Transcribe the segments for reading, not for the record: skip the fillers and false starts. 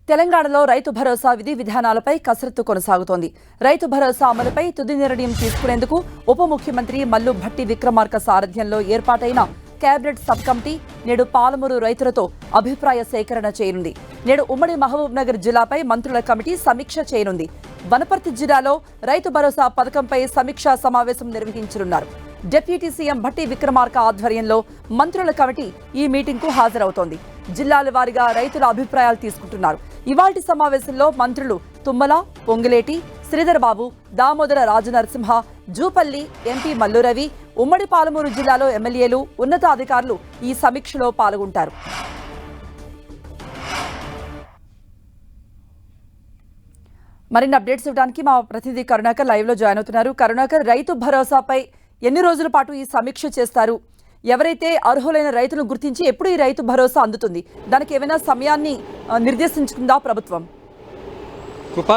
తెలంగాణలో రైతు భరోసా విధి విధానాలపై కసరత్తు కొనసాగుతోంది. రైతు భరోసా అమలుపై తుది నిర్ణయం తీసుకునేందుకు ఉప ముఖ్యమంత్రి మల్లు భట్టి విక్రమార్క సారథ్యంలో ఏర్పాటైన కేబినెట్ సబ్ కమిటీ నేడు పాలమూరు రైతులతో అభిప్రాయ సేకరణ చేయనుంది. నేడు ఉమ్మడి మహబూబ్ నగర్ జిల్లాపై మంత్రుల కమిటీ సమీక్ష చేయనుంది. వనపర్తి జిల్లాలో రైతు భరోసా పథకంపై సమీక్షా సమావేశం నిర్వహించనున్నారు. డిప్యూటీ సీఎం భట్టి విక్రమార్క ఆధ్వర్యంలో మంత్రుల కమిటీ ఈ మీటింగ్కు హాజరవుతోంది. జిల్లాల వారీగా రైతుల అభిప్రాయాలు తీసుకుంటున్నారు. ఇవాల్టి సమావేశంలో మంత్రులు తుమ్మల, పొంగులేటి, శ్రీధర్ బాబు, దామోదర రాజనరసింహ, జూపల్లి, ఎంపీ మల్లు రవి, ఉమ్మడి పాలమూరు జిల్లాలో ఎమ్మెల్యేలు, ఉన్నతాధికారులు ఈ సమీక్షలో పాల్గొంటారు. మరిన్ని అప్డేట్స్ ఇవ్వడానికి మా ప్రతినిధి కరుణాకర్ లైవ్ లో జాయిన్ అవుతున్నారు. కరుణాకర్, రైతు భరోసాపై ఎన్ని రోజుల పాటు ఈ సమీక్ష చేస్తారు? ఎవరైతే అర్హులైన రైతులను గుర్తించి ఎప్పుడు ఈ రైతు భరోసా అందుతుంది? దానికి ఏమైనా సమయాన్ని నిర్దేశించుకుందా ప్రభుత్వం? కృప,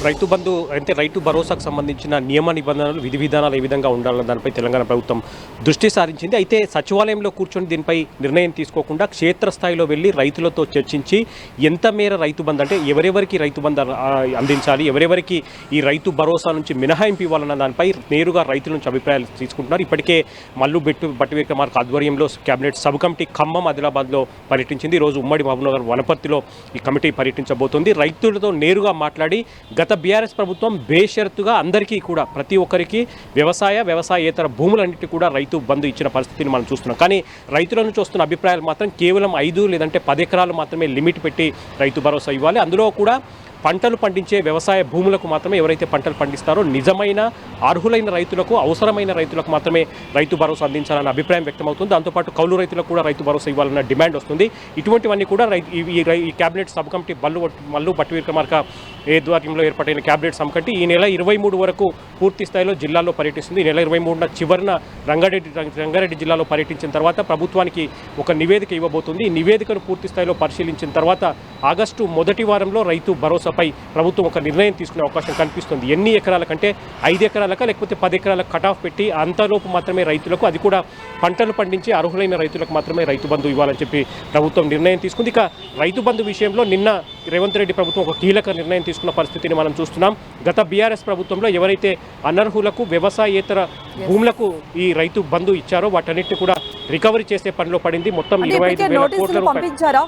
రైతు బంధు అంటే రైతు భరోసాకు సంబంధించిన నియమ నిబంధనలు, విధి విధానాలు ఏ విధంగా ఉండాలన్న దానిపై తెలంగాణ ప్రభుత్వం దృష్టి సారించింది. అయితే సచివాలయంలో కూర్చొని దీనిపై నిర్ణయం తీసుకోకుండా క్షేత్రస్థాయిలో వెళ్ళి రైతులతో చర్చించి ఎంత మేర రైతు బంధు అంటే ఎవరెవరికి రైతు బంధు అందించాలి, ఎవరెవరికి ఈ రైతు భరోసా నుంచి మినహాయింపు ఇవ్వాలన్న దానిపై నేరుగా రైతుల నుంచి అభిప్రాయాలు తీసుకుంటున్నారు. ఇప్పటికే మల్లు భట్టి విక్రమార్క ఆధ్వర్యంలో కేబినెట్ సబ్ కమిటీ ఖమ్మం, ఆదిలాబాద్లో పర్యటించింది. ఈరోజు ఉమ్మడి మహబూబ్నగర్, వనపర్తిలో ఈ కమిటీ పర్యటించబోతోంది. రైతులతో నేరుగా మాట్లాడి గత బీఆర్ఎస్ ప్రభుత్వం బేషరతుగా అందరికీ కూడా ప్రతి ఒక్కరికి వ్యవసాయేతర భూములన్నిటి కూడా రైతు బంధు ఇచ్చిన పరిస్థితిని మనం చూస్తున్నాం. కానీ రైతుల నుంచి వస్తున్న అభిప్రాయాలు మాత్రం కేవలం 5 లేదంటే 10 ఎకరాలు మాత్రమే లిమిట్ పెట్టి రైతు భరోసా ఇవ్వాలి. అందులో కూడా పంటలు పండించే వ్యవసాయ భూములకు మాత్రమే ఎవరైతే పంటలు పండిస్తారో నిజమైన అర్హులైన రైతులకు, అవసరమైన రైతులకు మాత్రమే రైతు భరోసా అందించాలన్న అభిప్రాయం వ్యక్తమవుతుంది. దాంతోపాటు కౌలు రైతులకు కూడా రైతు భరోసా ఇవ్వాలన్న డిమాండ్ వస్తుంది. ఇటువంటివన్నీ కూడా ఈ cabinet sub committee Mallu Bhatti Vikramarka ఆధ్వర్యంలో ఏర్పాటైన కేబినెట్ సబ్ కమిటీ ఈ నెల 23 వరకు పూర్తి స్థాయిలో జిల్లాలో పర్యటిస్తుంది. ఈ నెల 23న చివరిన రంగారెడ్డి జిల్లాలో పర్యటించిన తర్వాత ప్రభుత్వానికి ఒక నివేదిక ఇవ్వబోతుంది. ఈ నివేదికను పూర్తి స్థాయిలో పరిశీలించిన తర్వాత ఆగస్టు మొదటి వారంలో రైతు భరోసాపై ప్రభుత్వం ఒక నిర్ణయం తీసుకునే అవకాశం కనిపిస్తుంది. ఎన్ని ఎకరాల కంటే 5 ఎకరాలక లేకపోతే 10 ఎకరాలకు కట్ ఆఫ్ పెట్టి అంతలోపు మాత్రమే రైతులకు, అది కూడా పంటలు పండించి అర్హులైన రైతులకు మాత్రమే రైతు బంధు ఇవ్వాలని చెప్పి ప్రభుత్వం నిర్ణయం తీసుకుంది. ఇక రైతు బంధు విషయంలో నిన్న రేవంత్ రెడ్డి ప్రభుత్వం ఒక కీలక నిర్ణయం తీసుకున్న పరిస్థితిని మనం చూస్తున్నాం. గత బీఆర్ఎస్ ప్రభుత్వంలో ఎవరైతే అనర్హులకు, వ్యవసాయేతర భూములకు ఈ రైతు బంధు ఇచ్చారో వాటన్నిటిని కూడా రికవరీ చేసే పనిలో పడింది. మొత్తం 25,000 కోట్ల రూపాయలు.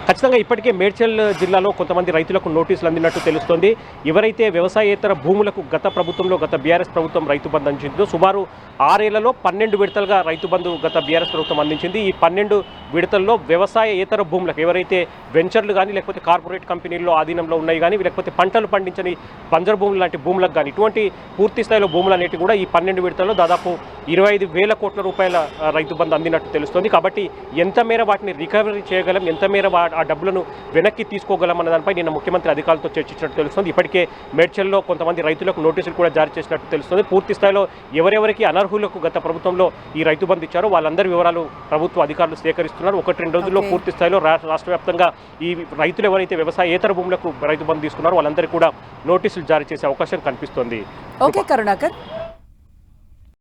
ఖచ్చితంగా ఇప్పటికే మేడ్చల్ జిల్లాలో కొంతమంది రైతులకు నోటీసులు అందినట్టు తెలుస్తోంది. ఎవరైతే వ్యవసాయేతర భూములకు గత బీఆర్ఎస్ ప్రభుత్వం రైతు బంధు అందించిందో సుమారు 6 ఏళ్లలో 12 విడతలుగా రైతు బంధు గత బీఆర్ఎస్ ప్రభుత్వం అందించింది. ఈ 12 విడతల్లో వ్యవసాయేతర భూములకు ఎవరైతే వెంచర్లు కానీ లేకపోతే కార్పొరేట్ కంపెనీల్లో ఆధీనంలో ఉన్నాయి కానీ లేకపోతే పంటలు పండించని బంజరు భూములు లాంటి భూములకు కానీ ఇటువంటి పూర్తి స్థాయిలో భూములన్నిటి కూడా ఈ 12 విడతల్లో దాదాపు 25,000 కోట్ల రూపాయల రైతు బంధు అందినట్టు తెలుస్తోంది. కాబట్టి ఎంత మేర వాటిని రికవరీ చేయగలం, ఎంత మేర ఆ డబ్బులను వెనక్కి తీసుకోగలం అన్న దానిపై నిన్న ముఖ్యమంత్రి అధికారులతో చర్చించినట్టు తెలుస్తుంది. ఇప్పటికే మేడ్చల్లో కొంతమంది రైతులకు నోటీసులు కూడా జారీ చేసినట్టు తెలుస్తుంది. పూర్తి స్థాయిలో ఎవరెవరికి అనర్హులకు గత ప్రభుత్వంలో ఈ రైతు బంధు ఇచ్చారో వాళ్ళందరి వివరాలు ప్రభుత్వ అధికారులు సేకరిస్తున్నారు. 1-2 రోజుల్లో పూర్తి స్థాయిలో రాష్ట్ర వ్యాప్తంగా ఈ రైతులు ఎవరైతే వ్యవసాయేతర భూములకు రైతు బంధు తీసుకున్నారో వాళ్ళందరికీ కూడా నోటీసులు జారీ చేసే అవకాశం కనిపిస్తోంది. ఓకే కరుణాకర్.